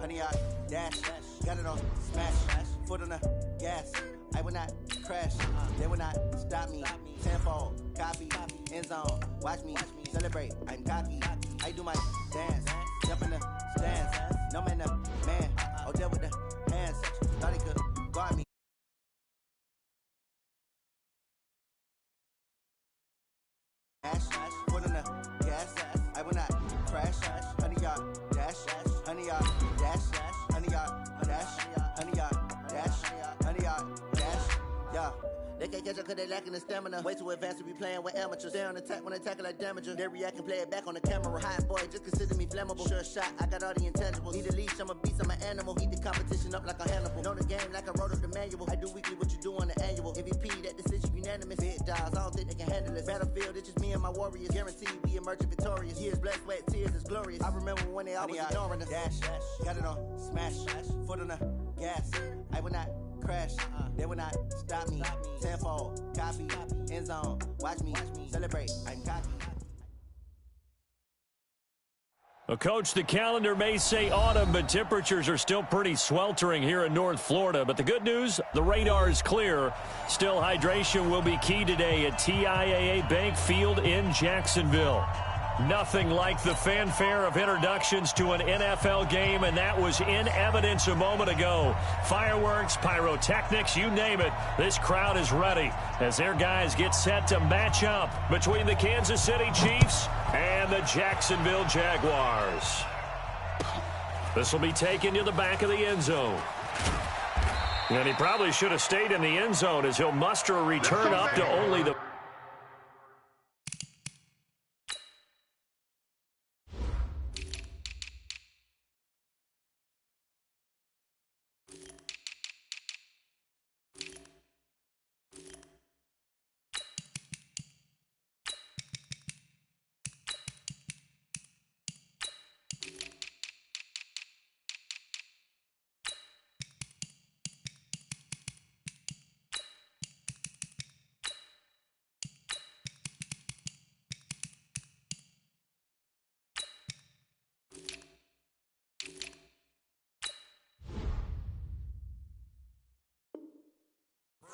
honey, I dash, got it on smash, foot on the gas. I will not crash, they will not stop me. Tenfold, copy, end zone, watch me celebrate. I'm cocky, I do my dance, jump in the stands. No man, the man, oh, there with the hands. Thought he could guard me. Foot on the gas, I will not crash. Honey, y'all dash, honey, y'all dash, honey, y'all dash, honey, y'all dash, honey, y'all dash, yeah. They can't catch up cause they lacking the stamina. Way too advanced to be playing with amateurs. Stay on attack when they tackle like damager. They react and play it back on the camera. Hot boy, just consider me flammable. Sure shot, I got all the intangibles. Need a leash, I'm a beast, I'm an animal. Heat the competition up like a Hannibal. Know the game like I wrote up the manual. I do weekly what you do on the annual. MVP, that decision unanimous. Big dogs, I don't think they can handle it. Battlefield, it's just me and my warriors. Guaranteed we emerging victorious. Years, blood, sweat, tears, it's glorious. I remember when they always ignoring us. Dash, got it on smash, foot on the gas. I will not crash, they will not stop me. Tenfold, copy, end zone, watch me celebrate. I'm cocky. Well, Coach, the calendar may say autumn, but temperatures are still pretty sweltering here in North Florida. But the good news, the radar is clear. Still, hydration will be key today at TIAA Bank Field in Jacksonville. Nothing like the fanfare of introductions to an NFL game, and that was in evidence a moment ago. Fireworks, pyrotechnics, you name it. This crowd is ready as their guys get set to match up between the Kansas City Chiefs and the Jacksonville Jaguars. This will be taken to the back of the end zone. And he probably should have stayed in the end zone as he'll muster a return up to only the...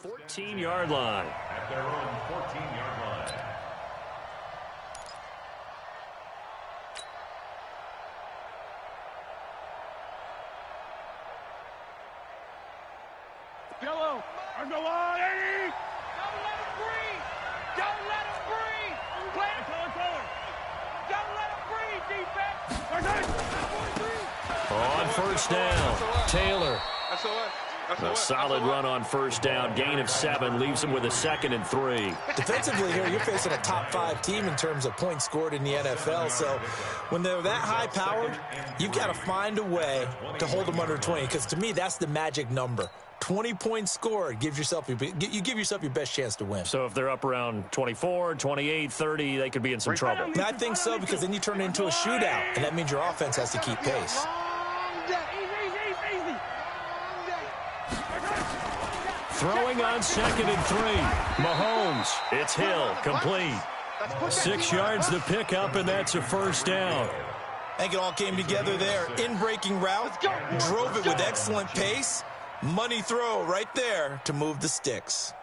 .14-yard line. At their own 14-yard line. Yellow, on the line, 80! Don't let him breathe! Don't let him breathe! Play it! Don't let him breathe, defense! On first down, Taylor. A solid run on first down. Gain of 7 leaves him with a 2nd and 3. Defensively here, you're facing a top-5 team in terms of points scored in the NFL. So when they're that high-powered, you've got to find a way to hold them under 20. Because to me, that's the magic number. 20 points scored gives yourself you give yourself your best chance to win. So if they're up around 24, 28, 30, they could be in some trouble. And I think so, because then you turn it into a shootout, and that means your offense has to keep pace. Throwing on 2nd and 3. Mahomes. It's Hill. Complete. 6 yards to pick up, and that's a first down. I think it all came together there. In-breaking route. Drove it with excellent pace. Money throw right there to move the sticks.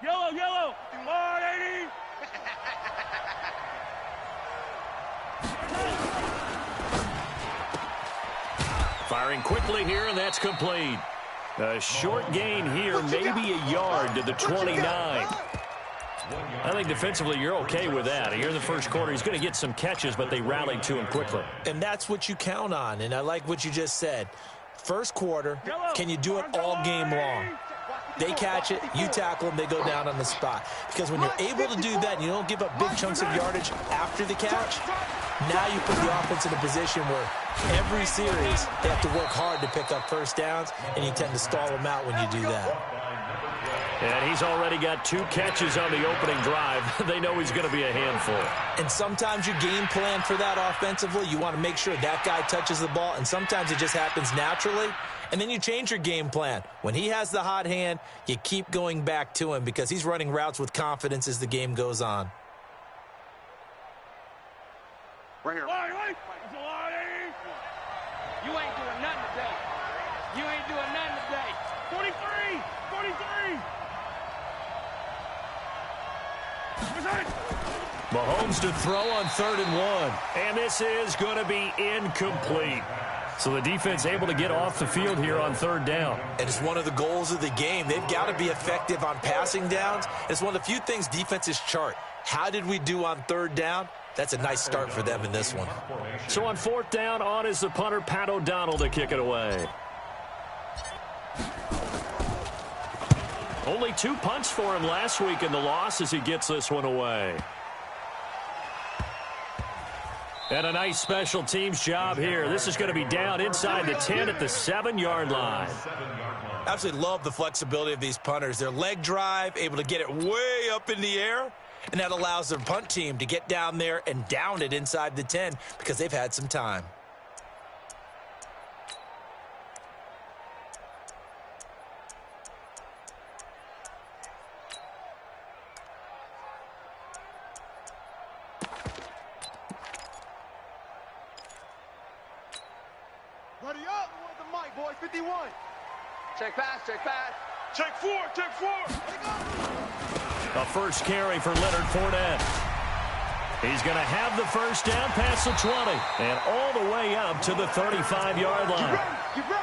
Yellow, yellow. Line 80. Firing quickly here, and that's complete. A short gain here, maybe a yard to the 29. I think defensively you're okay with that. Here in the first quarter, he's going to get some catches, but they rallied to him quickly. And that's what you count on, and I like what you just said. First quarter, can you do it all game long? They catch it, you tackle them, they go down on the spot. Because when you're able to do that and you don't give up big chunks of yardage after the catch, now you put the offense in a position where every series they have to work hard to pick up first downs, and you tend to stall them out when you do that. And he's already got 2 catches on the opening drive. They know he's going to be a handful. And sometimes you game plan for that offensively. You want to make sure that guy touches the ball, and sometimes it just happens naturally. And then you change your game plan. When he has the hot hand, you keep going back to him because he's running routes with confidence as the game goes on. Right here. Line, line. You ain't doing nothing today. You ain't doing nothing today. 43! 43! Mahomes to throw on 3rd and 1. And this is going to be incomplete. So the defense able to get off the field here on 3rd down. And it's one of the goals of the game. They've got to be effective on passing downs. It's one of the few things defenses chart. How did we do on 3rd down? That's a nice start for them in this one. So on 4th down, on is the punter, Pat O'Donnell, to kick it away. Only 2 punts for him last week in the loss as he gets this one away. And a nice special teams job here. This is going to be down inside the 10 at the 7-yard line. Absolutely love the flexibility of these punters. Their leg drive, able to get it way up in the air, and that allows their punt team to get down there and down it inside the 10 because they've had some time. Ready up with the mic, boys. 51. Check pass, check pass. Check 4, check 4. A first carry for Leonard Fournette. He's going to have the first down past the 20 and all the way up to the 35-yard line.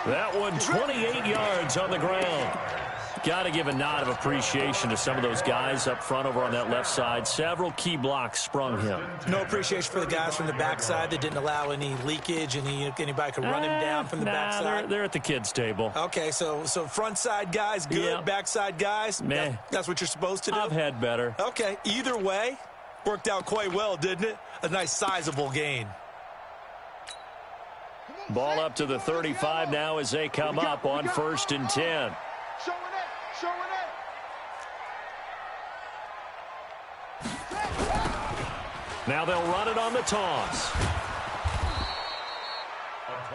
That one 28 yards on the ground. Got to give a nod of appreciation to some of those guys up front over on that left side. Several key blocks sprung him. No appreciation for the guys from the backside that didn't allow any leakage, anybody could run him down from the backside. They're at the kids' table. Okay, so front side guys good, Yep. backside guys, Meh. that's what you're supposed to do? I've had better. Okay, either way, worked out quite well, didn't it? A nice sizable gain. Ball up to the 35 now as they come up on 1st and 10. Showing it, showing it. Now they'll run it on the toss.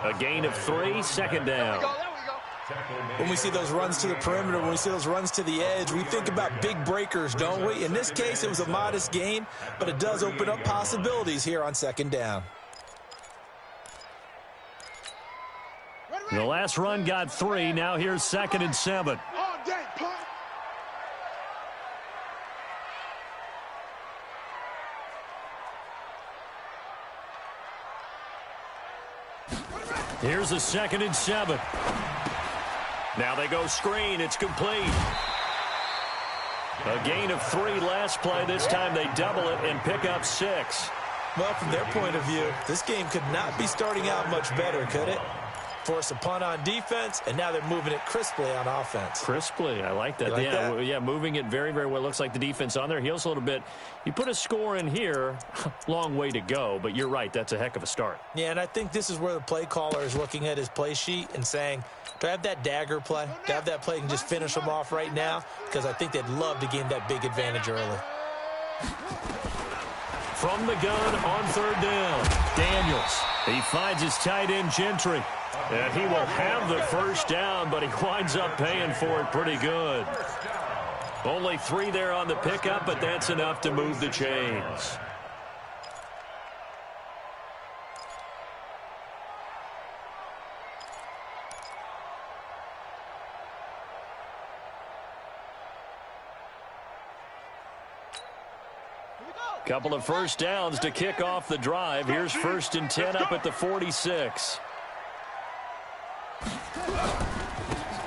A gain of 3, 2nd down. There we go. When we see those runs to the perimeter, when we see those runs to the edge, we think about big breakers, don't we? In this case, it was a modest gain, but it does open up possibilities here on 2nd down. The last run got 3. Now here's 2nd and 7. All day, punt. Here's a 2nd and 7. Now they go screen. It's complete. A gain of 3 last play. This time they double it and pick up 6. Well, from their point of view, this game could not be starting out much better, could it? Force a punt on defense, and now they're moving it crisply on offense. Crisply, I like that. You like that? Yeah, moving it very, very well. Looks like the defense on their heels a little bit. You put a score in here, long way to go, but you're right, that's a heck of a start. Yeah, and I think this is where the play caller is looking at his play sheet and saying, do I have that dagger play? Do I have that play and just finish them off right now? Because I think they'd love to gain that big advantage early. From the gun on 3rd down, Daniels. He finds his tight end, Gentry. And he will have the first down, but he winds up paying for it pretty good. Only 3 there on the pickup, but that's enough to move the chains. Couple of first downs to kick off the drive. Here's 1st and 10 up at the 46.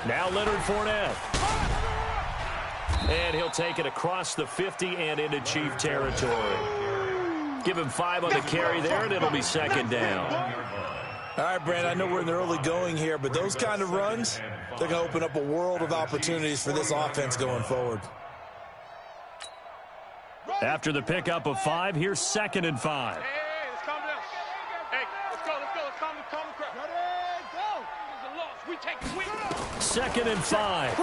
Now Leonard Fournette. And he'll take it across the 50 and into Chief territory. Give him 5 on the carry there, and it'll be 2nd down. All right, Brand, I know we're in the early going here, but those kind of runs, they're going to open up a world of opportunities for this offense going forward. After the pickup of 5, here's 2nd and 5. Hey, let's calm down. Hey, let's go. Let's calm the crowd. Ready, go. There's a loss. We take it with us. 2nd and 5.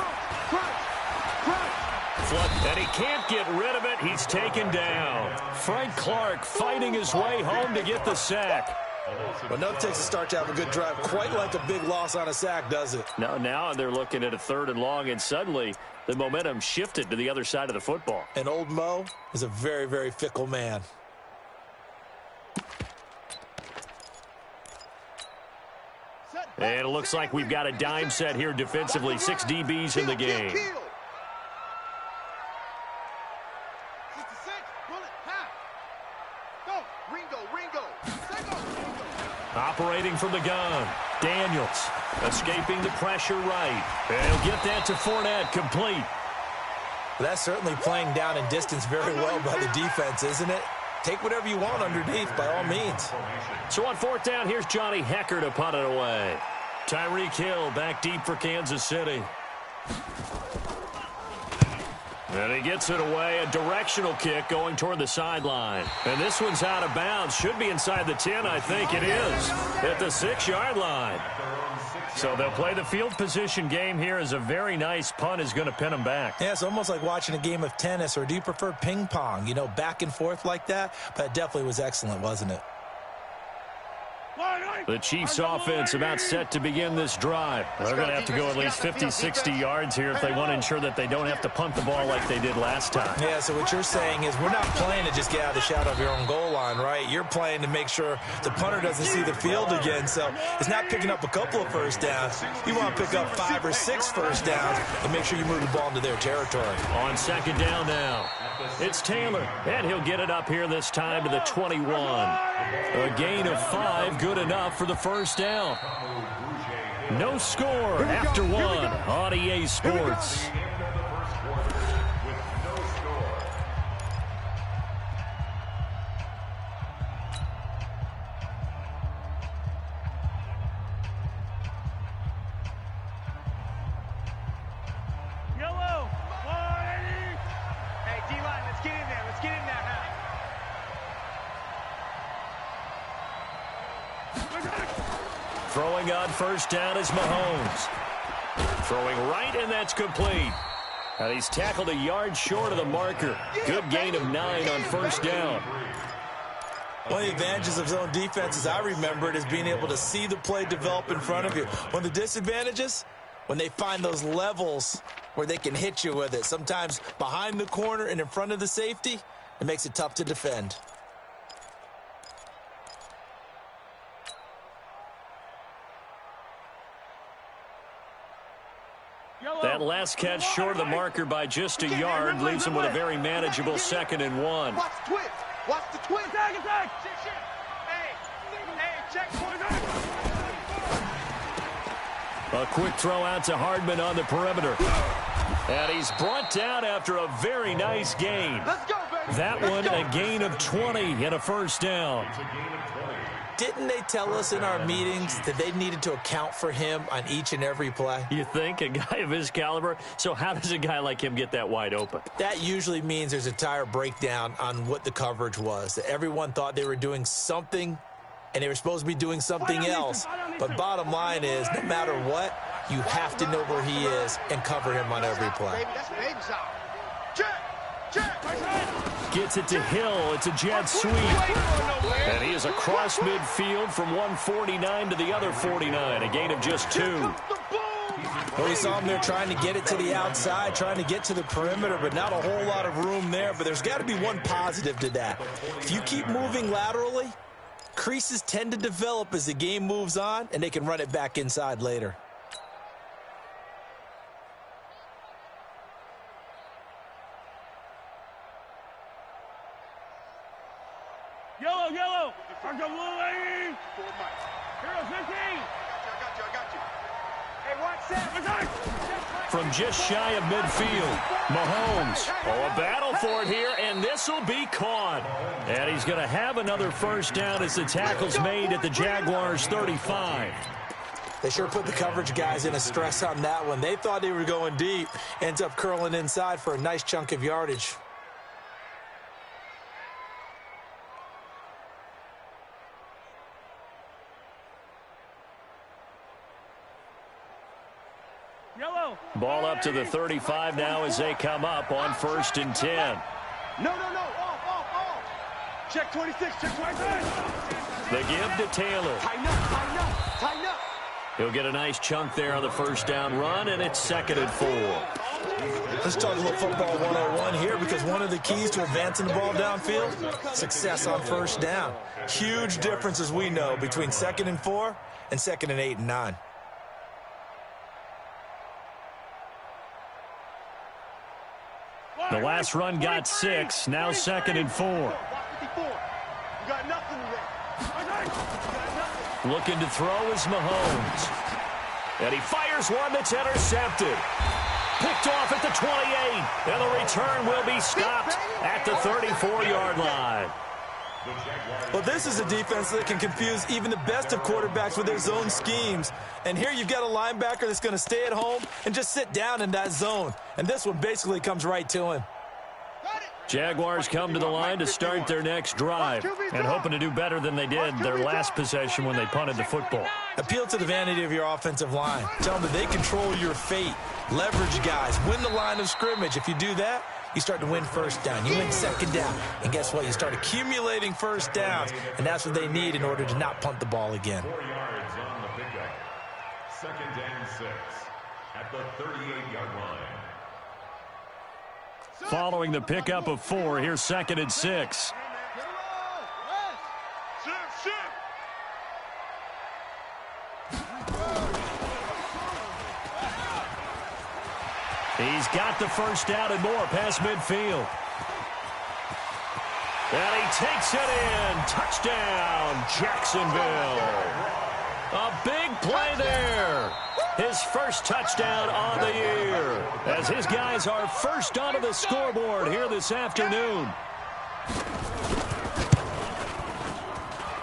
And he can't get rid of it. He's taken down. Frank Clark fighting his way home to get the sack. But no, it takes a start to have a good drive. Quite like a big loss on a sack, does it? Now they're looking at a 3rd and long, and suddenly the momentum shifted to the other side of the football. And old Mo is a very, very fickle man. And it looks like we've got a dime set here defensively. 6 DBs in the game. Operating from the gun. Daniels escaping the pressure right. And he'll get that to Fournette, complete. That's certainly playing down in distance very well by the defense, isn't it? Take whatever you want underneath, by all means. So on 4th down, here's Johnny Hecker to punt it away. Tyreek Hill back deep for Kansas City. And he gets it away, a directional kick going toward the sideline. And this one's out of bounds. Should be inside the 10, I think it is, at the 6-yard line. So they'll play the field position game here as a very nice punt is going to pin them back. Yeah, it's almost like watching a game of tennis, or do you prefer ping pong? You know, back and forth like that? But it definitely was excellent, wasn't it? The Chiefs offense about set to begin this drive. They're going to have to go at least 50, 60 yards here if they want to ensure that they don't have to punt the ball like they did last time. Yeah, so what you're saying is we're not playing to just get out of the shadow of your own goal line, right? You're playing to make sure the punter doesn't see the field again. So it's not picking up a couple of first downs. You want to pick up 5 or 6 first downs and make sure you move the ball into their territory. On 2nd down now, it's Taylor, and he'll get it up here this time to the 21. A gain of 5, good enough for the first down. No score after 1 on EA Sports. Yellow, 180. Hey, D-line, let's get in there. Let's get in there now. Throwing on first down is Mahomes. Throwing right, and that's complete. And he's tackled a yard short of the marker. Good gain of 9 on first down. One of the advantages of zone defense, as I remember it, is being able to see the play develop in front of you. One of the disadvantages, when they find those levels where they can hit you with it, sometimes behind the corner and in front of the safety, it makes it tough to defend. That last catch short of the marker by just a yard leaves him with a very manageable 2nd and 1. Watch the twist. Watch the twist. Attack. Hey, check point. A quick throw out to Hardman on the perimeter. And he's brought down after a very nice gain. Let's go, baby. That one, a gain of 20 and a first down. Didn't they tell us in our meetings that they needed to account for him on each and every play? You think? A guy of his caliber? So how does a guy like him get that wide open? That usually means there's a entire breakdown on what the coverage was. That everyone thought they were doing something, and they were supposed to be doing something else. But bottom line is, no matter what, you have to know where he is and cover him on every play. Gets it to Hill. It's a jet sweep. And he is across midfield from 149 to the other 49. A gain of just 2. Well, you saw him there trying to get it to the outside, trying to get to the perimeter, but not a whole lot of room there. But there's got to be one positive to that. If you keep moving laterally, creases tend to develop as the game moves on, and they can run it back inside later. Yellow. From the blue lane. Hero 15. I got you. Hey, watch that. From just shy of midfield, Mahomes. Oh, a battle for it here, and this will be caught. And he's going to have another first down as the tackle's made at the Jaguars' 35. They sure put the coverage guys in a stress on that one. They thought they were going deep. Ends up curling inside for a nice chunk of yardage. Ball up to the 35 now as they come up on 1st and 10. No. Off. Check 26. The give to Taylor. Tighten up. He'll get a nice chunk there on the first down run, and it's 2nd and 4. Let's talk a little football 101 here, because one of the keys to advancing the ball downfield, success on first down. Huge difference, as we know, between 2nd and 4 and 2nd and 8 and 9. The last run got 6. Now 2nd and 4. Looking to throw is Mahomes. And he fires one that's intercepted. Picked off at the 28. And the return will be stopped at the 34-yard line. Well, this is a defense that can confuse even the best of quarterbacks with their zone schemes. And here you've got a linebacker that's going to stay at home and just sit down in that zone. And this one basically comes right to him. Jaguars come to the line to start their next drive and hoping to do better than they did their last possession when they punted the football. Appeal to the vanity of your offensive line. Tell them that they control your fate. Leverage guys. Win the line of scrimmage. If you do that, you start to win first down. You win second down. And guess what? You start accumulating first downs. And that's what they need in order to not punt the ball again. 4 yards on the pickup. 2nd and 6 at the 38-yard line. Following the pickup of 4, here's 2nd and 6. He's got the first down and more past midfield. And he takes it in. Touchdown, Jacksonville. A big play there. His first touchdown on the year as his guys are first onto the scoreboard here this afternoon.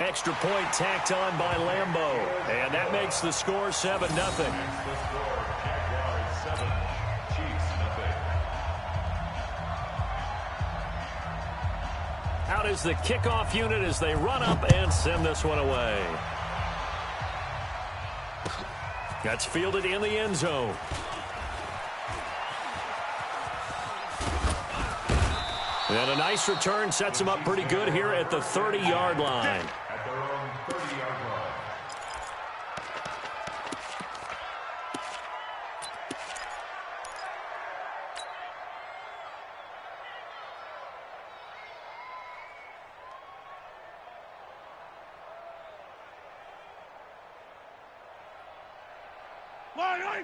Extra point tacked on by Lambeau. And that makes the score 7-0. Out is the kickoff unit as they run up and send this one away. That's fielded in the end zone. And a nice return sets them up pretty good here at the 30-yard line. At their own 30-yard line.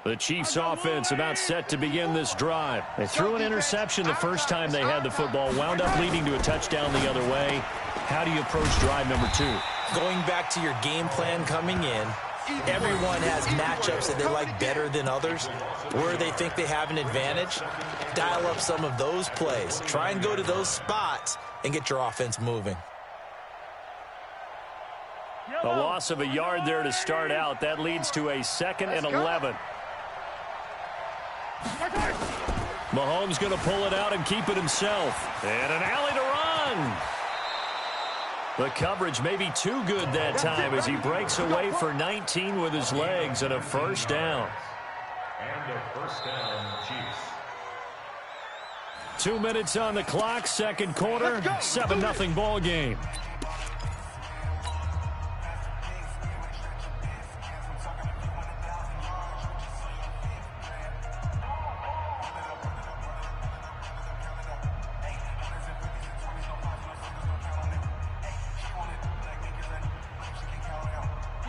The Chiefs offense about set to begin this drive. They threw an interception the first time they had the football, wound up leading to a touchdown the other way. How do you approach drive number 2? Going back to your game plan coming in, everyone has matchups that they like better than others. Where they think they have an advantage, dial up some of those plays. Try and go to those spots and get your offense moving. A loss of a yard there to start out. That leads to a 2nd and 11. Mahomes going to pull it out and keep it himself. And an alley to run. The coverage may be too good that time as he breaks away for 19 with his legs and a first down. And a first down, Chiefs. 2 minutes on the clock, second quarter, 7-0 ball game.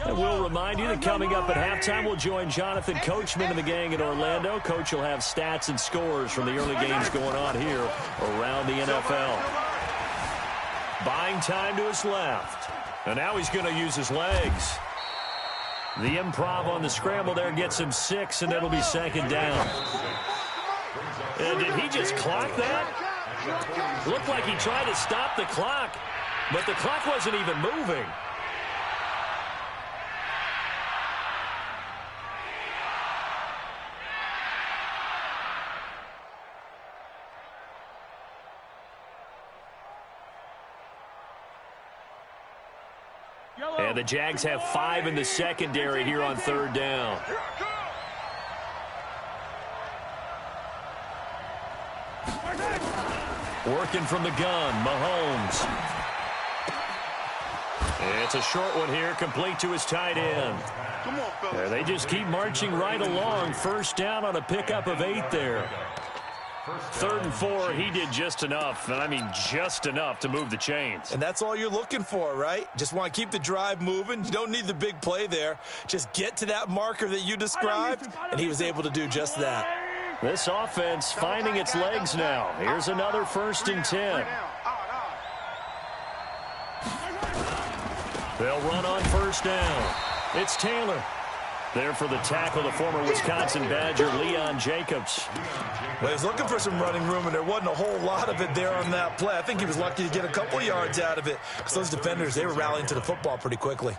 And we'll remind you that coming up at halftime, we'll join Jonathan Coachman and the gang in Orlando. Coach will have stats and scores from the early games going on here around the NFL. Buying time to his left. And now he's going to use his legs. The improv on the scramble there gets him 6, and it'll be 2nd down. And did he just clock that? Looked like he tried to stop the clock, but the clock wasn't even moving. And the Jags have 5 in the secondary here on 3rd down. Working from the gun, Mahomes. It's a short one here, complete to his tight end. They just keep marching right along. First down on a pickup of 8 there. 3rd and 4, he did just enough, and I mean just enough to move the chains. And that's all you're looking for, right? Just want to keep the drive moving. You don't need the big play there. Just get to that marker that you described, and he was able to do just that. This offense finding its legs now. Here's another 1st and 10. They'll run on 1st down. It's Taylor. There for the tackle, the former Wisconsin Badger, Leon Jacobs. Well, he's looking for some running room, and there wasn't a whole lot of it there on that play. I think he was lucky to get a couple yards out of it because those defenders, they were rallying to the football pretty quickly.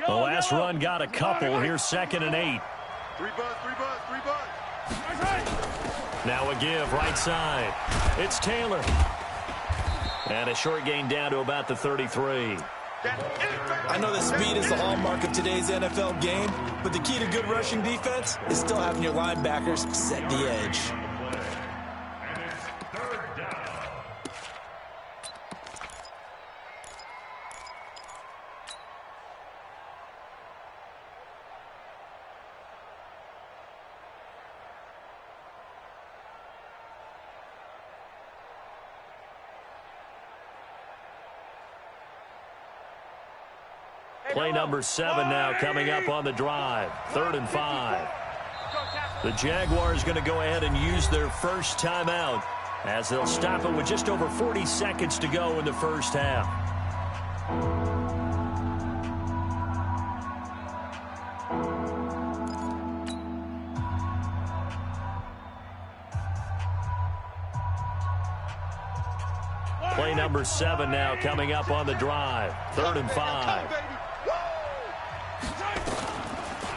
The last run got a couple. Here's 2nd and 8. 3 buzz. Now a give, right side. It's Taylor. And a short gain down to about the 33. I know that speed is the hallmark of today's NFL game, but the key to good rushing defense is still having your linebackers set the edge. Play number 7 now coming up on the drive. 3rd and 5. The Jaguars going to go ahead and use their first timeout as they'll stop it with just over 40 seconds to go in the first half. Play number 7 now coming up on the drive. 3rd and 5.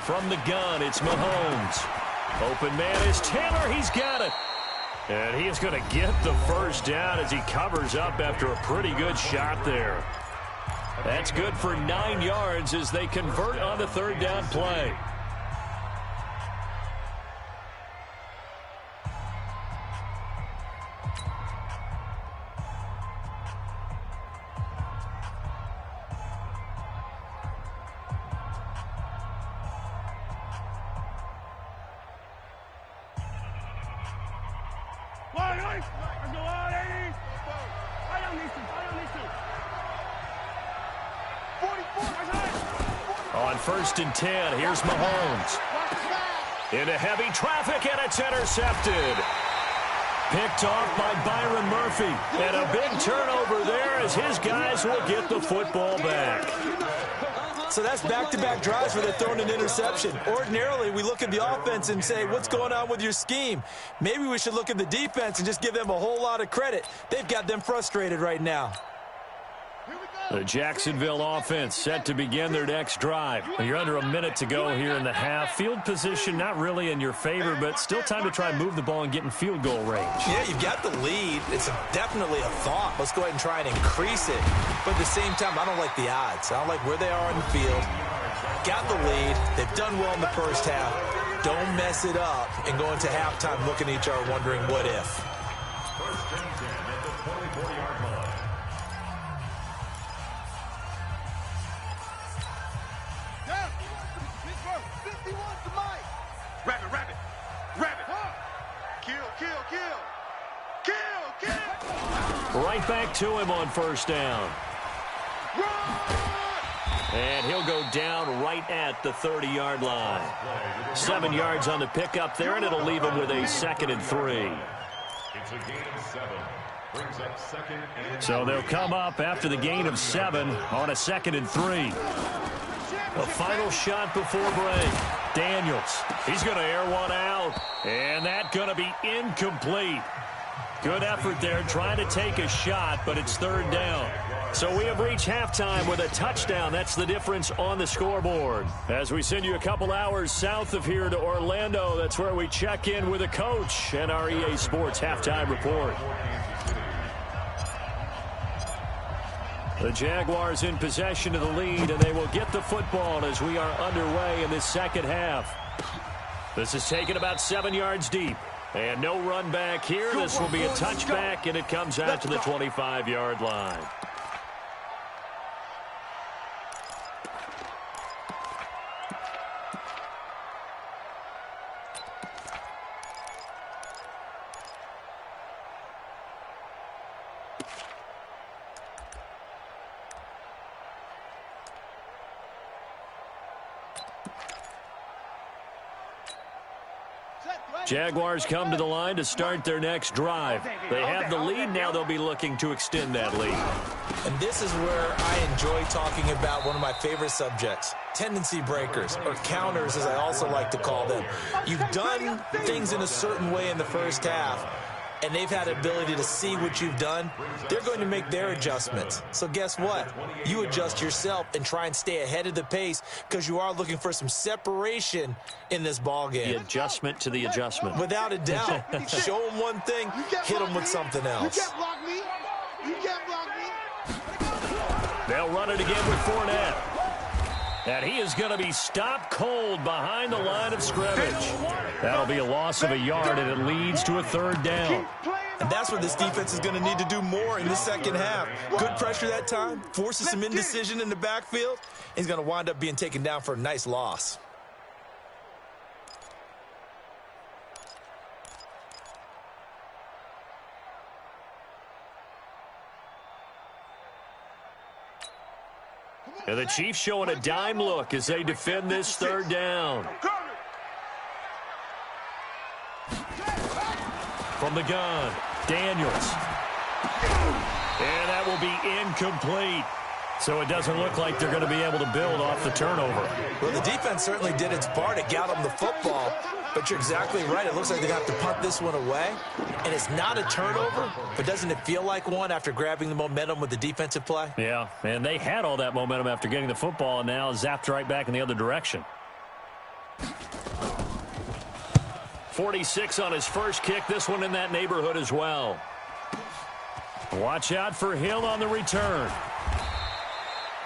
From the gun, it's Mahomes. Open man is Taylor. He's got it. And he is going to get the first down as he covers up after a pretty good shot there. That's good for 9 yards as they convert on the 3rd down play. On 1st and 10, here's Mahomes. Into heavy traffic, and it's intercepted. Picked off by Byron Murphy. And a big turnover there as his guys will get the football back. So that's back-to-back drives where they're throwing an interception. Ordinarily, we look at the offense and say, what's going on with your scheme? Maybe we should look at the defense and just give them a whole lot of credit. They've got them frustrated right now. The Jacksonville offense set to begin their next drive. You're under a minute to go here in the half. Field position not really in your favor, but still time to try and move the ball and get in field goal range. Yeah, you've got the lead. It's definitely a thought. Let's go ahead and try and increase it. But at the same time, I don't like the odds. I don't like where they are on the field. Got the lead. They've done well in the first half. Don't mess it up and go into halftime looking at each other wondering what if. First and 10 at the 24-yard line. Right back to him on 1st down. And he'll go down right at the 30-yard line. 7 yards on the pickup there, and it'll leave him with a 2nd and 3. It's a gain of 7. Brings up 2nd and 3. So they'll come up after the gain of 7 on a 2nd and 3. A final shot before break. Daniels, he's going to air one out. And that's going to be incomplete. Good effort there trying to take a shot, but it's 3rd down. So we have reached halftime with a touchdown. That's the difference on the scoreboard. As we send you a couple hours south of here to Orlando, that's where we check in with a coach and our EA Sports halftime report. The Jaguars in possession of the lead, and they will get the football as we are underway in this second half. This is taken about 7 yards deep. And no run back here. This will be a touchback, and it comes out to the 25-yard line. Jaguars come to the line to start their next drive. They have the lead. Now they'll be looking to extend that lead. And this is where I enjoy talking about one of my favorite subjects, tendency breakers, or counters as I also like to call them. You've done things in a certain way in the first half, and they've had the ability to see what you've done. They're going to make their adjustments. So guess what? You adjust yourself and try and stay ahead of the pace because you are looking for some separation in this ball game. The adjustment to the adjustment. Without a doubt. Show them one thing, hit them with something else. You can't block me. You can't block me. They'll run it again with Fournette. And he is going to be stopped cold behind the line of scrimmage. That'll be a loss of a yard, and it leads to a third down. And that's what this defense is going to need to do more in the second half. Good pressure that time, forces some indecision in the backfield. He's going to wind up being taken down for a nice loss. And the Chiefs showing a dime look as they defend this third down. From the gun, Daniels. And that will be incomplete. So it doesn't look like they're going to be able to build off the turnover. Well, the defense certainly did its part to get them the football, but you're exactly right. It looks like they're going to have to punt this one away, and it's not a turnover, but doesn't it feel like one after grabbing the momentum with the defensive play? Yeah, and they had all that momentum after getting the football, and now zapped right back in the other direction. 46 on his first kick, this one in that neighborhood as well. Watch out for Hill on the return.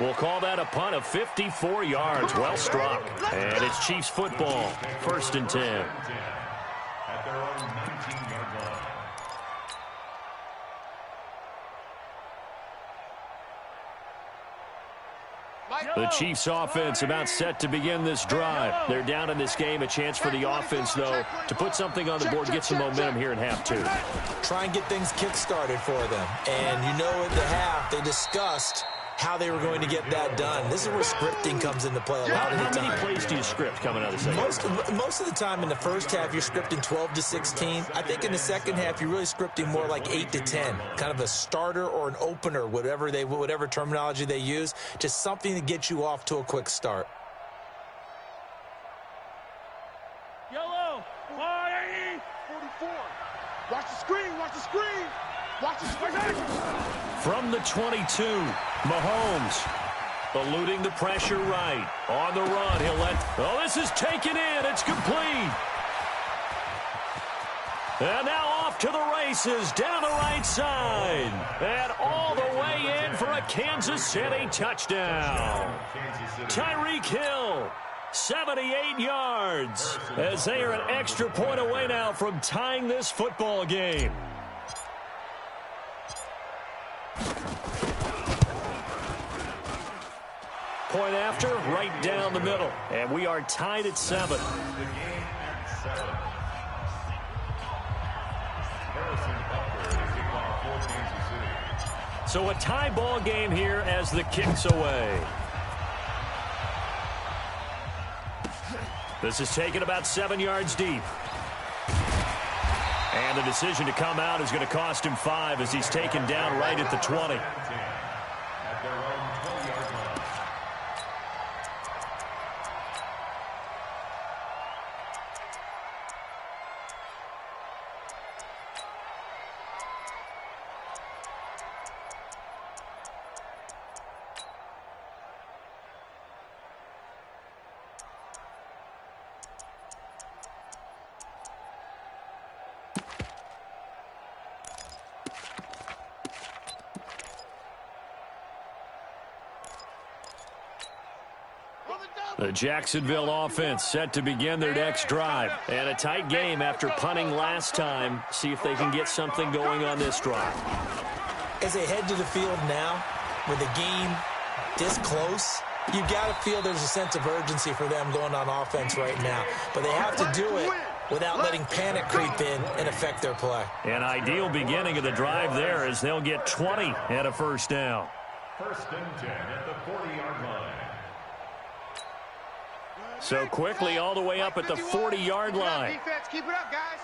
We'll call that a punt of 54 yards. Well struck. And it's Chiefs football. 1st and 10. At their own 19-yard line. The Chiefs offense about set to begin this drive. They're down in this game. A chance for the offense, though, to put something on the board, get some momentum here in half two. Try and get things kick-started for them. And you know at the half they discussed how they were going to get that done. This is where scripting comes into play a lot of the time. How many plays do you script coming out of the second? Most of the time in the first half, you're scripting 12 to 16. I think in the second half, you're really scripting more like 8 to 10, kind of a starter or an opener, whatever terminology they use, just something to get you off to a quick start. Yellow, 44. Watch the screen, watch the screen. Watch the screen. From the 22, Mahomes eluding the pressure right. On the run, he'll let... Oh, this is taken in. It's complete. And now off to the races down the right side. And all the way in for a Kansas City touchdown. Tyreek Hill, 78 yards, as they are an extra point away now from tying this football game. Point after, right down the middle. And we are tied at 7. So a tie ball game here as the kick's away. This is taken about 7 yards deep. And the decision to come out is going to cost him 5 as he's taken down right at the 20. The Jacksonville offense set to begin their next drive. And a tight game after punting last time. See if they can get something going on this drive. As they head to the field now, with the game this close, you've got to feel there's a sense of urgency for them going on offense right now. But they have to do it without letting panic creep in and affect their play. An ideal beginning of the drive there as they'll get 20 at a first down. 1st and 10 at the 40-yard line. So quickly all the way up at the 40-yard line. Defense, keep it up, guys.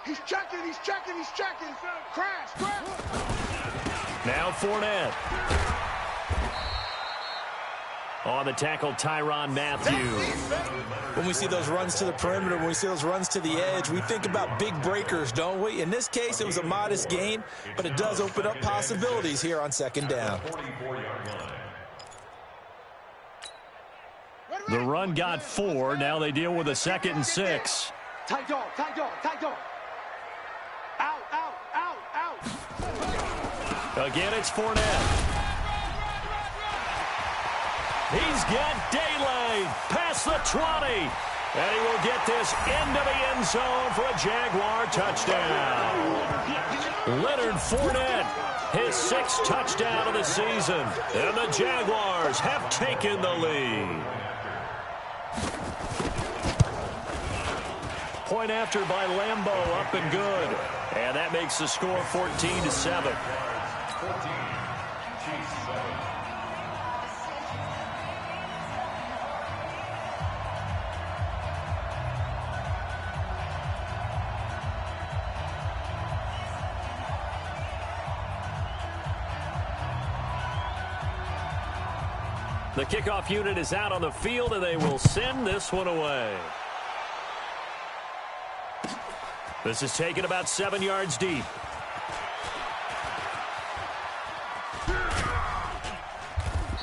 He's checking, he's checking, he's checking. Crash, crash. Now Fournette. On the tackle, Tyrann Mathieu. When we see those runs to the perimeter, when we see those runs to the edge, we think about big breakers, don't we? In this case, it was a modest gain, but it does open up possibilities here on second down. The run got 4. Now they deal with a 2nd and 6. Tight dog, tight dog, tight dog. Out, out, out, out. Again, it's Fournette. He's got daylight past the 20. And he will get this into the end zone for a Jaguar touchdown. Leonard Fournette, his 6th touchdown of the season. And the Jaguars have taken the lead. Point after by Lambeau, up and good. And that makes the score 14-7. The kickoff unit is out on the field, and they will send this one away. This is taken about 7 yards deep.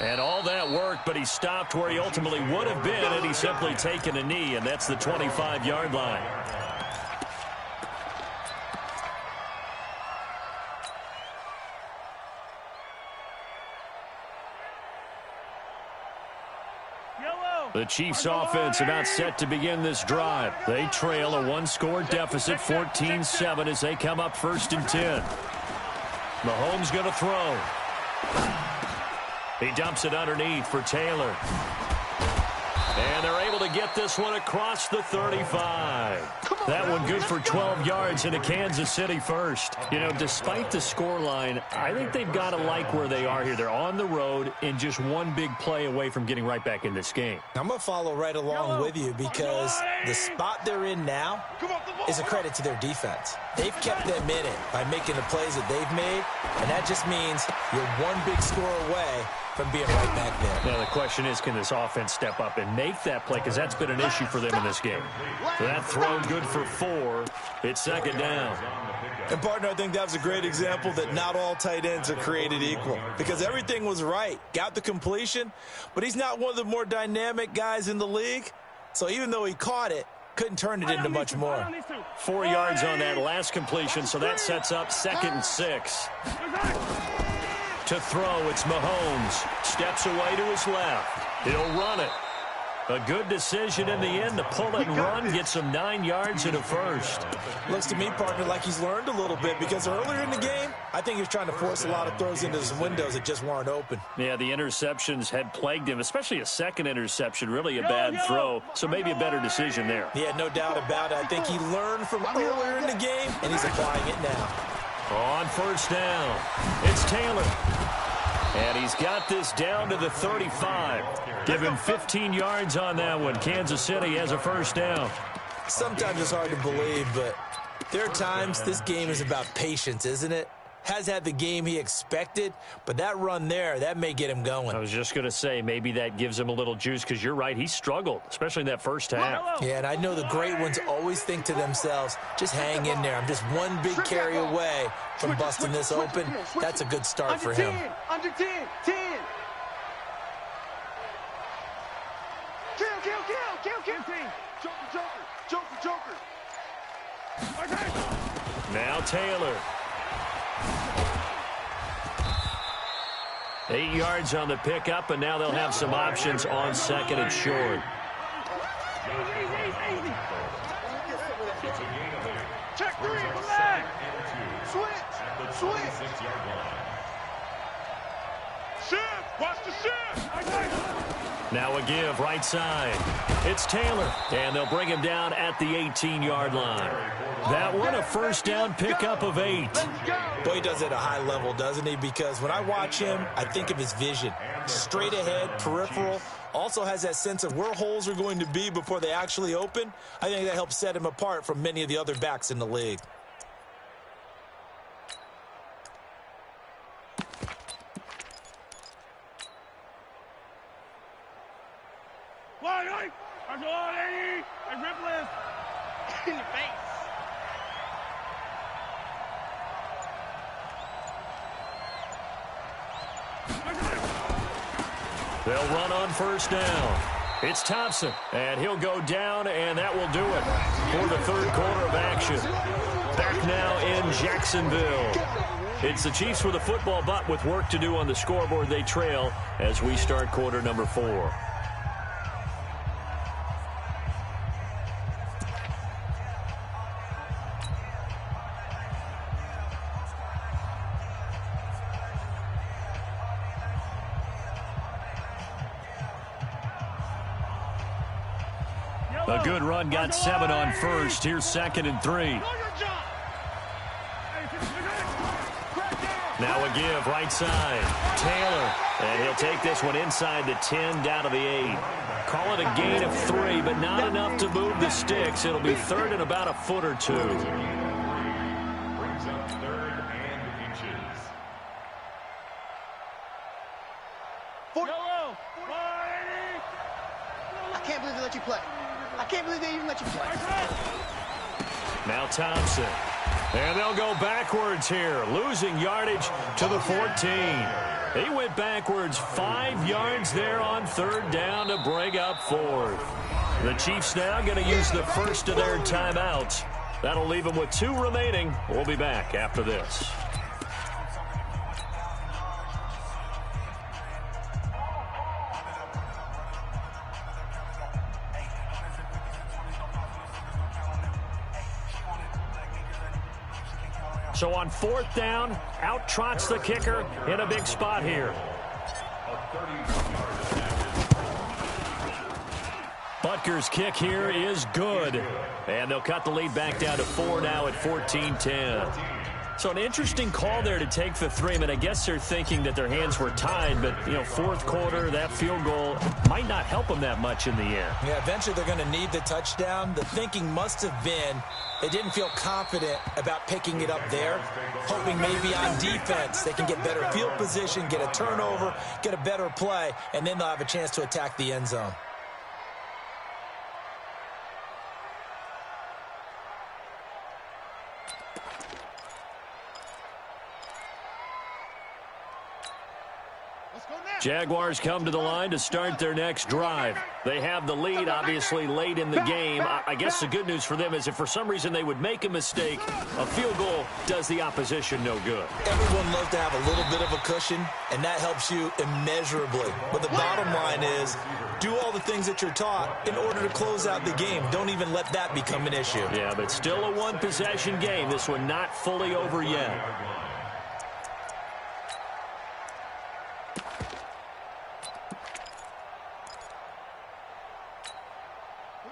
And all that work, but he stopped where he ultimately would have been had he simply taken a knee, and that's the 25-yard line. The Chiefs offense about set to begin this drive. They trail a 1-score deficit, 14-7, as they come up 1st and 10. Mahomes going to throw. He dumps it underneath for Taylor. And they're able to get this one across the 35. That one good for 12 yards into Kansas City first. You know, despite the scoreline, I think they've got to like where they are here. They're on the road and just one big play away from getting right back in this game. I'm going to follow right along with you because the spot they're in now is a credit to their defense. They've kept them in it by making the plays that they've made, and that just means you're one big score away from being right back there. Now, the question is, can this offense step up and make that play? Because that's been an issue for them in this game. So that throw good for 4. It's 2nd down. And, partner, I think that was a great example that not all tight ends are created equal because everything was right. Got the completion, but he's not one of the more dynamic guys in the league. So even though he caught it, couldn't turn it into much more. 4 yards on that last completion, so that sets up 2nd and 6. To throw, it's Mahomes. Steps away to his left. He'll run it. A good decision in the end to pull it and run. Gets him 9 yards and a first. Looks to me, partner, like he's learned a little bit because earlier in the game, I think he was trying to force a lot of throws into some windows that just weren't open. Yeah, the interceptions had plagued him, especially a second interception, really a bad throw. So maybe a better decision there. Yeah, no doubt about it. I think he learned from earlier in the game, and he's applying it now. On 1st down, it's Taylor. And he's got this down to the 35. Give him 15 yards on that one. Kansas City has a 1st down. Sometimes it's hard to believe, but there are times this game is about patience, isn't it? Has had the game he expected, but that run there, that may get him going. I was just going to say, maybe that gives him a little juice because you're right, he struggled, especially in that first half. Yeah, and I know the great ones always think to themselves, just hang in there. I'm just one big carry away from busting this open. That's a good start for him. Under 10, 10. Kill. Joker. Now Taylor. 8 yards on the pickup, and now they'll have some options on 2nd and short. Check 3, relax. Switch. Shift, watch the shift. Now a give, right side. It's Taylor, and they'll bring him down at the 18-yard line. That one, a 1st down pickup of 8. Boy, he does it at a high level, doesn't he? Because when I watch him, I think of his vision. Straight ahead, peripheral, Also has that sense of where holes are going to be before they actually open. I think that helps set him apart from many of the other backs in the league. In the face. They'll run on first down. It's Thompson, and he'll go down, and that will do it for the third quarter of action. Back now in Jacksonville. It's the Chiefs with a football, but with work to do on the scoreboard, they trail as we start quarter number 4. A good run, got 7 on first. Here's 2nd and 3. Now a give, right side. Taylor, and he'll take this one inside the 10, down to the 8. Call it a gain of 3, but not enough to move the sticks. It'll be 3rd and about a foot or 2. Brings up 3rd and inches. I can't believe they let you play. I can't believe they even let you play. Now Thompson. And they'll go backwards here, losing yardage to the 14. He went backwards 5 yards there on 3rd down to bring up 4th. The Chiefs now going to use the first of their timeouts. That'll leave them with 2 remaining. We'll be back after this. So on 4th down, out trots the kicker in a big spot here. Butker's kick here is good. And they'll cut the lead back down to 4 now at 14-10. So an interesting call there to take the 3. But I guess they're thinking that their hands were tied. But, you know, 4th quarter, that field goal might not help them that much in the end. Yeah, eventually they're going to need the touchdown. The thinking must have been they didn't feel confident about picking it up there, hoping maybe on defense they can get better field position, get a turnover, get a better play, and then they'll have a chance to attack the end zone. Jaguars come to the line to start their next drive. They have the lead, obviously, late in the game. I guess the good news for them is if for some reason they would make a mistake, a field goal does the opposition no good. Everyone loves to have a little bit of a cushion, and that helps you immeasurably. But the bottom line is, do all the things that you're taught in order to close out the game. Don't even let that become an issue. Yeah, but still a one-possession game. This one not fully over yet.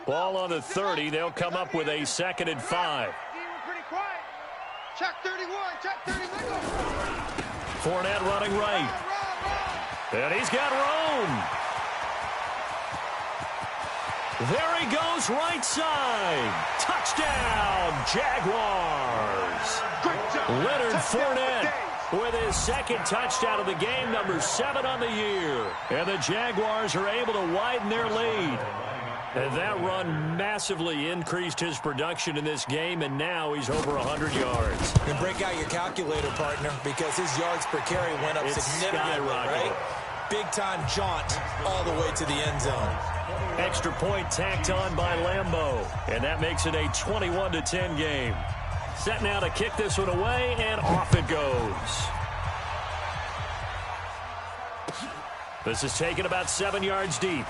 Ball on the 30. They'll come up with a 2nd and 5. Check 31. Check 31. Fournette running right. And he's got room. There he goes, right side. Touchdown, Jaguars. Leonard Fournette with his 2nd touchdown of the game, number 7 on the year. And the Jaguars are able to widen their lead. And that run massively increased his production in this game, and now he's over 100 yards. And break out your calculator, partner, because his yards per carry went up significantly, right? Big-time jaunt all the way to the end zone. Extra point tacked on by Lambeau, and that makes it a 21-10 game. Set now to kick this one away, and off it goes. This is taken about 7 yards deep.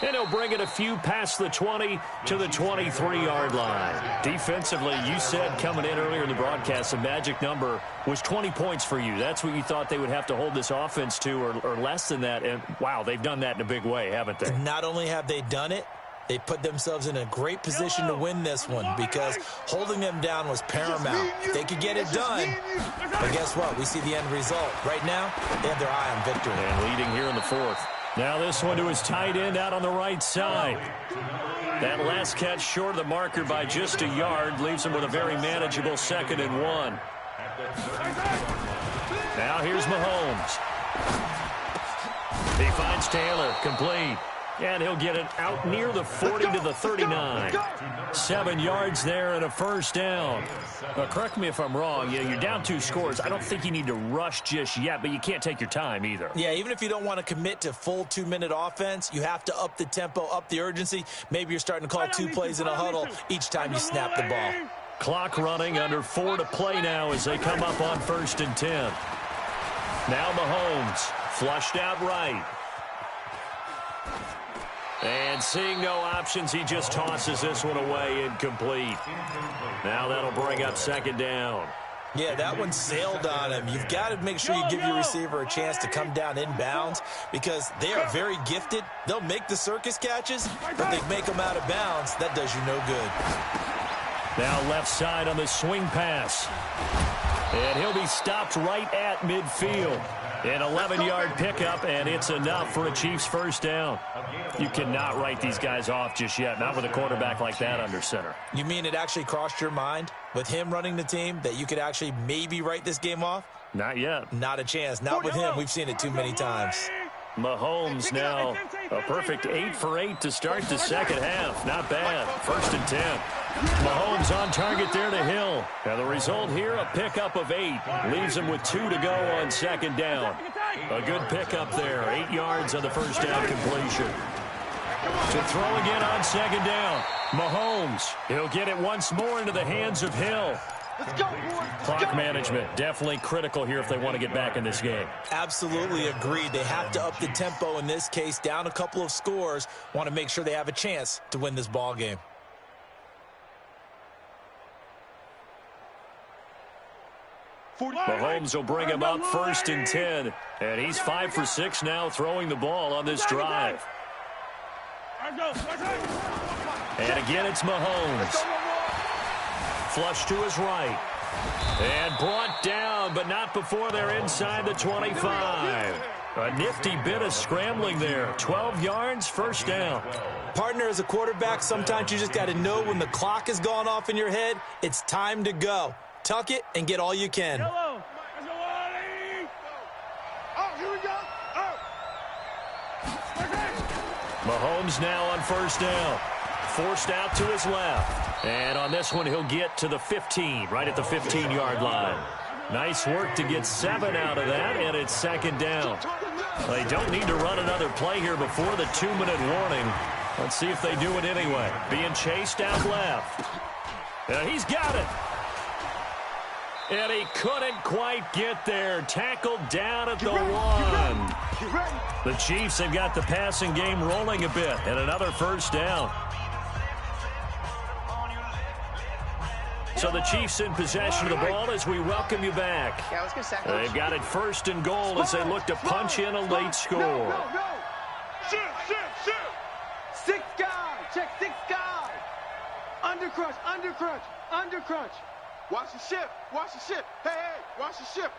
And he'll bring it a few past the 20 to the 23-yard line. Defensively, you said coming in earlier in the broadcast, the magic number was 20 points for you. That's what you thought they would have to hold this offense to, or less than that. And, wow, they've done that in a big way, haven't they? Not only have they done it, They put themselves in a great position to win this one because holding them down was paramount. They could get it done, but guess what? We see the end result. Right now, they have their eye on victory. And leading here in the fourth. Now this one to his tight end out on the right side. That last catch short of the marker by just a yard leaves him with a very manageable 2nd and 1. Now here's Mahomes. He finds Taylor, complete. And he'll get it out near the 40 to the 39. 7 yards there and a first down. Correct me if I'm wrong. You're down 2 scores. I don't think you need to rush just yet, but you can't take your time either. Yeah, even if you don't want to commit to full 2-minute offense, you have to up the tempo, up the urgency. Maybe you're starting to call 2 plays in a huddle each time you snap the ball. Clock running, under 4 to play now as they come up on 1st and 10. Now Mahomes, flushed out right. And seeing no options, he just tosses this one away, incomplete. Now that'll bring up 2nd down. Yeah, that one sailed on him. You've got to make sure you give your receiver a chance to come down inbounds because they are very gifted. They'll make the circus catches, but they make them out of bounds. That does you no good. Now left side on the swing pass. And he'll be stopped right at midfield. An 11-yard pickup, and it's enough for a Chiefs first down. You cannot write these guys off just yet, not with a quarterback like that under center. You mean it actually crossed your mind with him running the team that you could actually maybe write this game off? Not yet. Not a chance. Not with him. We've seen it too many times. Mahomes now a perfect 8 for 8 to start the second half. Not bad. 1st and 10. Mahomes on target there to Hill. Now the result here, a pickup of 8. Leaves him with 2 to go on 2nd down. A good pickup there. 8 yards on the first down completion. To throw again on 2nd down. Mahomes. He'll get it once more into the hands of Hill. Let's go, boys. Clock management, definitely critical here if they want to get back in this game. Absolutely agreed. They have to up the tempo in this case, down a couple of scores. Want to make sure they have a chance to win this ball game. Mahomes will bring him up 1st and 10. And he's 5 for 6 now throwing the ball on this drive. And again, it's Mahomes. Flush to his right. And brought down, but not before they're inside the 25. A nifty bit of scrambling there. 12 yards, first down. Partner, as a quarterback, sometimes you just got to know when the clock has gone off in your head, it's time to go. Tuck it and get all you can. Oh, here we go. Mahomes now on first down. Forced out to his left. And on this one, he'll get to the 15, right at the 15-yard line. Nice work to get 7 out of that, and it's 2nd down. They don't need to run another play here before the 2-minute warning. Let's see if they do it anyway. Being chased out left. He's got it. And he couldn't quite get there. Tackled down at the 1. The Chiefs have got the passing game rolling a bit, and another first down. So the Chiefs in possession of the ball as we welcome you back. They've got it 1st and goal as they look to punch in a late score. Shoot. 6 guys. Check 6 guys. Undercrunch. Watch the ship. Hey, watch the ship.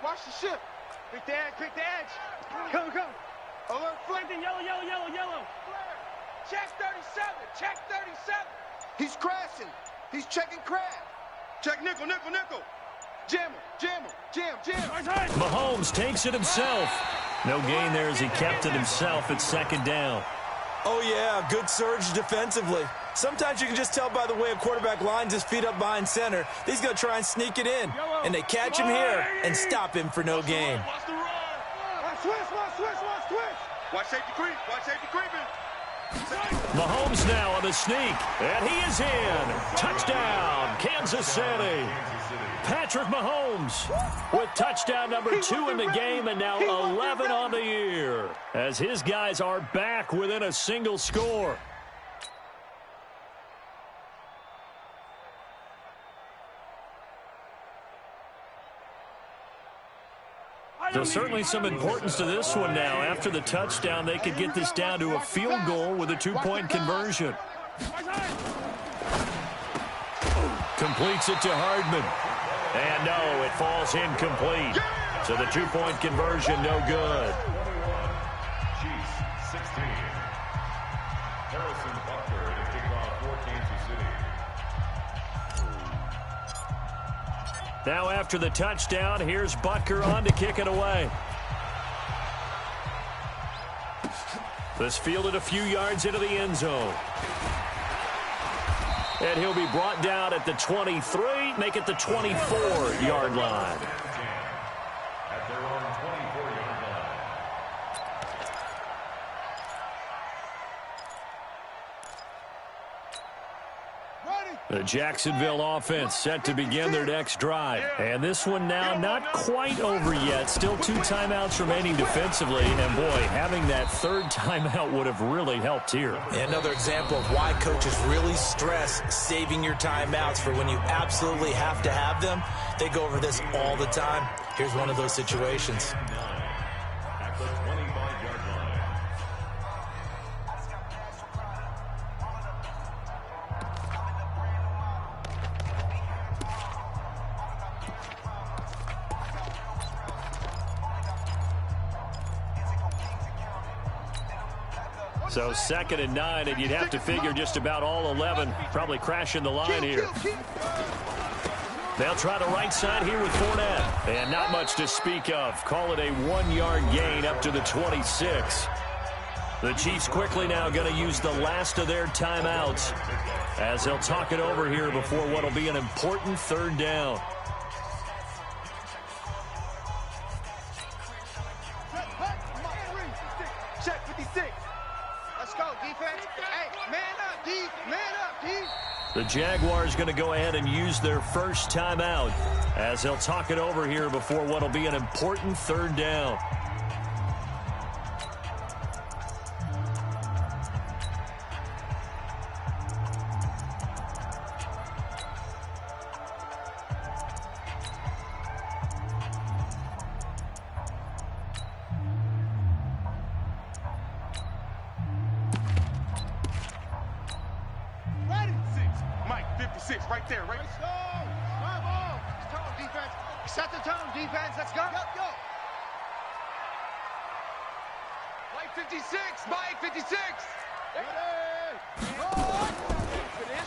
Quick the edge. Come. Alert, flank. Yellow. Check 37. He's crashing. He's checking crash. Check nickel. Jam. Mahomes takes it himself. No gain there as he kept it himself at 2nd down. Oh, yeah, good surge defensively. Sometimes you can just tell by the way a quarterback lines his feet up behind center. He's going to try and sneak it in. And they catch him here and stop him for no gain. Watch the run. Watch safety creeping. Mahomes now on the sneak, and he is in. Touchdown, Kansas City. Patrick Mahomes with touchdown number 2 in the game, and now 11 on the year as his guys are back within a single score. There's certainly some importance to this one now. After the touchdown, they could get this down to a field goal with a 2-point conversion. Completes it to Hardman. And no, it falls incomplete. So the two-point conversion, no good. Chiefs 16. Harrison Butker to kick off for Kansas City. Now after the touchdown, here's Butker on to kick it away. This fielded a few yards into the end zone. And he'll be brought down at the 23, make it the 24-yard line. At their own 24-yard line. The Jacksonville offense set to begin their next drive. And this one now not quite over yet. Still 2 timeouts remaining defensively. And, boy, having that third timeout would have really helped here. Another example of why coaches really stress saving your timeouts for when you absolutely have to have them. They go over this all the time. Here's one of those situations. At the 25-yard line. So 2nd and 9, and you'd have to figure just about all 11 probably crashing the line here. They'll try the right side here with Fournette. And not much to speak of. Call it a 1-yard gain up to the 26. The Chiefs quickly now going to use the last of their timeouts as they'll talk it over here before what will be an important 3rd down. Check 56. Let's go, defense. Hey, man up, D. Man up, D. The Jaguars going to go ahead and use their first timeout as they'll talk it over here before what will be an important 3rd down. Right there, right? Let's go. Drive on. Tone, defense. Set the tone, defense. Let's go. Go. Mike 56. Mike 56.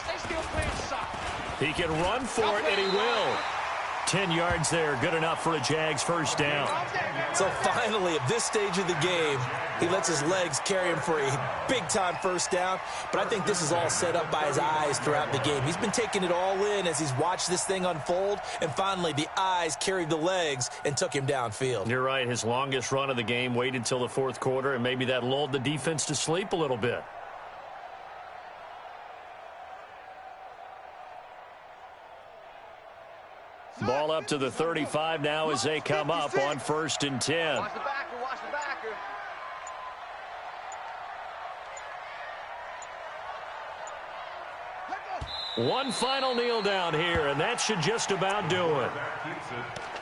They still playing soccer. He can run for it, and he will. 10 yards there, good enough for a Jags first down. So finally, at this stage of the game, he lets his legs carry him for a big-time first down. But I think this is all set up by his eyes throughout the game. He's been taking it all in as he's watched this thing unfold. And finally, the eyes carried the legs and took him downfield. You're right. His longest run of the game waited till the 4th quarter, and maybe that lulled the defense to sleep a little bit. Ball up to the 35 now as they come up on 1st and 10. Watch the backer, watch the backer. One final kneel down here, and that should just about do it.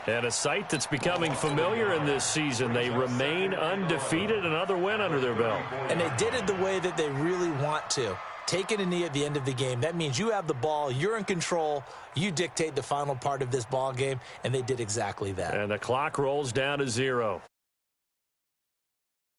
And a sight that's becoming familiar in this season. They remain undefeated, another win under their belt. And they did it the way that they really want to. Taking a knee at the end of the game, that means you have the ball, you're in control, you dictate the final part of this ball game, and they did exactly that. And the clock rolls down to 0.